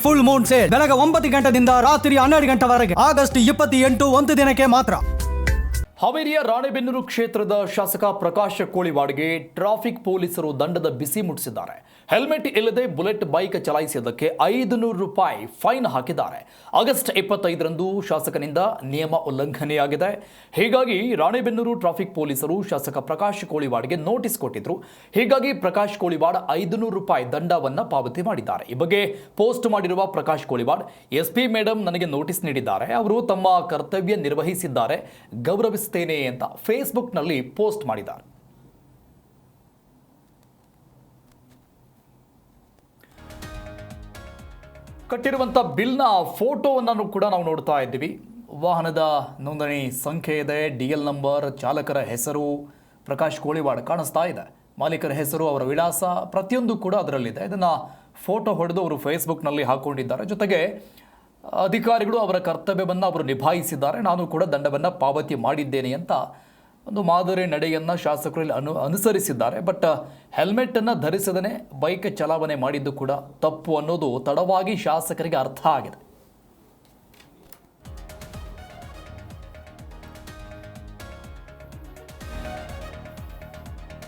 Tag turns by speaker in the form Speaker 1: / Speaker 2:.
Speaker 1: Full Moon sale ಬೆಳಗ್ಗೆ 9 ಗಂಟೆಯಿಂದ ರಾತ್ರಿ 12 ಗಂಟೆವರೆಗೆ ಆಗಸ್ಟ್ 28 ಒಂದು ದಿನಕ್ಕೆ ಮಾತ್ರ.
Speaker 2: ಹಾವೇರಿಯ ರಾಣೆಬೆನ್ನೂರು ಕ್ಷೇತ್ರದ ಶಾಸಕ ಪ್ರಕಾಶ್ ಕೋಳಿವಾಡ್ಗೆ ಟ್ರಾಫಿಕ್ ಪೊಲೀಸರು ದಂಡದ ಬಿಸಿ ಮುಟ್ಟಿಸಿದ್ದಾರೆ. ಹೆಲ್ಮೆಟ್ ಇಲ್ಲದೆ ಬುಲೆಟ್ ಬೈಕ್ ಚಲಾಯಿಸಿದ್ದಕ್ಕೆ 500 ರೂಪಾಯಿ ಫೈನ್ ಹಾಕಿದ್ದಾರೆ. ಆಗಸ್ಟ್ 25ರಂದು ಶಾಸಕನಿಂದ ನಿಯಮ ಉಲ್ಲಂಘನೆಯಾಗಿದೆ. ಹೀಗಾಗಿ ರಾಣೆಬೆನ್ನೂರು ಟ್ರಾಫಿಕ್ ಪೊಲೀಸರು ಶಾಸಕ ಪ್ರಕಾಶ್ ಕೋಳಿವಾಡ್ಗೆ ನೋಟಿಸ್ ಕೊಟ್ಟಿದ್ರು. ಹೀಗಾಗಿ ಪ್ರಕಾಶ್ ಕೋಳಿವಾಡ್ 500 ರೂಪಾಯಿ ದಂಡವನ್ನು ಪಾವತಿ ಮಾಡಿದ್ದಾರೆ. ಈ ಬಗ್ಗೆ ಪೋಸ್ಟ್ ಮಾಡಿರುವ ಪ್ರಕಾಶ್ ಕೋಳಿವಾಡ್, ಎಸ್ಪಿ ಮೇಡಮ್ ನನಗೆ ನೋಟಿಸ್ ನೀಡಿದ್ದಾರೆ, ಅವರು ತಮ್ಮ ಕರ್ತವ್ಯ ನಿರ್ವಹಿಸಿದ್ದಾರೆ, ಗೌರವಿಸುತ್ತೇನೆ ಅಂತ ಫೇಸ್ಬುಕ್ನಲ್ಲಿ ಪೋಸ್ಟ್ ಮಾಡಿದ್ದಾರೆ. ಕಟ್ಟಿರುವಂಥ ಬಿಲ್ನ ಫೋಟೋವನ್ನು ಕೂಡ ನಾವು ನೋಡ್ತಾ ಇದ್ದೀವಿ. ವಾಹನದ ನೋಂದಣಿ ಸಂಖ್ಯೆ ಇದೆ, DL ನಂಬರ್, ಚಾಲಕರ ಹೆಸರು ಪ್ರಕಾಶ್ ಕೋಳಿವಾಡ್ ಕಾಣಿಸ್ತಾ ಇದೆ, ಮಾಲೀಕರ ಹೆಸರು, ಅವರ ವಿಳಾಸ ಪ್ರತಿಯೊಂದು ಕೂಡ ಅದರಲ್ಲಿದೆ. ಇದನ್ನು ಫೋಟೋ ಹೊಡೆದು ಅವರು ಫೇಸ್ಬುಕ್ನಲ್ಲಿ ಹಾಕ್ಕೊಂಡಿದ್ದಾರೆ. ಜೊತೆಗೆ ಅಧಿಕಾರಿಗಳು ಅವರ ಕರ್ತವ್ಯವನ್ನು ಅವರು ನಿಭಾಯಿಸಿದ್ದಾರೆ, ನಾನು ಕೂಡ ದಂಡವನ್ನು ಪಾವತಿ ಮಾಡಿದ್ದೇನೆ ಅಂತ ಒಂದು ಮಾದರಿ ನಡೆಯನ್ನು ಶಾಸಕರಲ್ಲಿ ಅನುಸರಿಸಿದ್ದಾರೆ. ಬಟ್ ಹೆಲ್ಮೆಟನ್ನು ಧರಿಸದೇ ಬೈಕ್ ಚಲಾವಣೆ ಮಾಡಿದ್ದು ಕೂಡ ತಪ್ಪು ಅನ್ನೋದು ತಡವಾಗಿ ಶಾಸಕರಿಗೆ ಅರ್ಥ ಆಗಿದೆ.